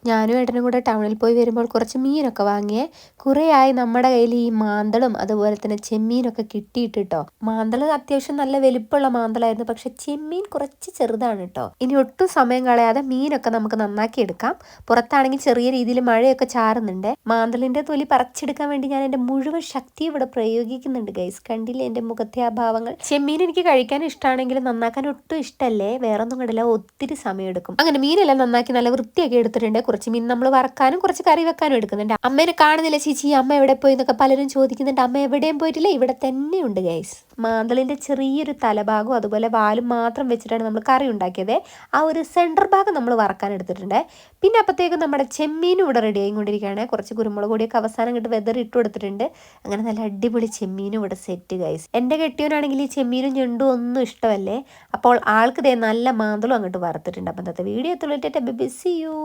ഞാനും ഏട്ടനും കൂടെ ടൗണിൽ പോയി വരുമ്പോൾ കുറച്ച് മീനൊക്കെ വാങ്ങിയേ. കുറേയായി നമ്മുടെ കയ്യിൽ ഈ മാന്തളും അതുപോലെ തന്നെ ചെമ്മീനൊക്കെ കിട്ടിയിട്ട് കേട്ടോ. മാന്തൾ അത്യാവശ്യം നല്ല വലിപ്പമുള്ള മാന്തളായിരുന്നു, പക്ഷെ ചെമ്മീൻ കുറച്ച് ചെറുതാണ് കേട്ടോ. ഇനി ഒട്ടും സമയം കളയാതെ മീനൊക്കെ നമുക്ക് നന്നാക്കി എടുക്കാം. പുറത്താണെങ്കിൽ ചെറിയ രീതിയിൽ മഴയൊക്കെ ചാറുന്നുണ്ട്. മാന്തളിന്റെ തൊലി പറിച്ചെടുക്കാൻ വേണ്ടി ഞാൻ എൻ്റെ മുഴുവൻ ശക്തി ഇവിടെ പ്രയോഗിക്കുന്നുണ്ട് ഗൈസ്. കണ്ടില്ലേ എൻ്റെ മുഖത്തെ ആ ഭാവങ്ങൾ. ചെമ്മീൻ എനിക്ക് കഴിക്കാൻ ഇഷ്ടമാണെങ്കിലും നന്നാക്കാൻ ഒട്ടും ഇഷ്ടമല്ലേ. വേറെ ഒന്നും കണ്ടില്ല, ഒത്തിരി സമയം എടുക്കും. അങ്ങനെ മീനെല്ലാം നന്നാക്കി നല്ല വൃത്തിയാക്കി എടുത്തിട്ടുണ്ട്. കുറച്ച് മീൻ നമ്മൾ വറക്കാനും കുറച്ച് കറി വെക്കാനും എടുക്കുന്നുണ്ട്. അമ്മേനെ കാണുന്നില്ല ചേച്ചി, അമ്മ എവിടെ പോയി എന്നൊക്കെ പലരും ചോദിക്കുന്നുണ്ട്. അമ്മ എവിടെയും പോയിട്ടില്ല, ഇവിടെ തന്നെയുണ്ട് ഗൈസ്. മാന്തളിന്റെ ചെറിയൊരു തലഭാഗവും അതുപോലെ വാലും മാത്രം വെച്ചിട്ടാണ് നമ്മൾ കറി ഉണ്ടാക്കിയത്. ആ ഒരു സെൻറ്റർ ഭാഗം നമ്മൾ വറക്കാൻ എടുത്തിട്ടുണ്ട്. പിന്നെ അപ്പോഴത്തേക്കും നമ്മുടെ ചെമ്മീനും ഇവിടെ റെഡി ആയിക്കൊണ്ടിരിക്കുകയാണ്. കുറച്ച് കുരുമുളക് പൊടിയൊക്കെ അവസാനം ഇട്ട് വെതറി ഇട്ട് കൊടുത്തിട്ടുണ്ട്. അങ്ങനെ നല്ല അടിപൊളി ചെമ്മീനും ഇവിടെ സെറ്റ് ഗൈസ്. എൻ്റെ കെട്ടിയവനാണെങ്കിൽ ഈ ചെമ്മീനും ഞണ്ടും ഒന്നും ഇഷ്ടമല്ലേ. അപ്പോൾ ആൾക്ക് ദേ നല്ല മാന്തളും അങ്ങോട്ട് വറുത്തിട്ടുണ്ട്. അപ്പം ഇന്നത്തെ വീഡിയോ എത്തുള്ളൂ. Bye bye, see U.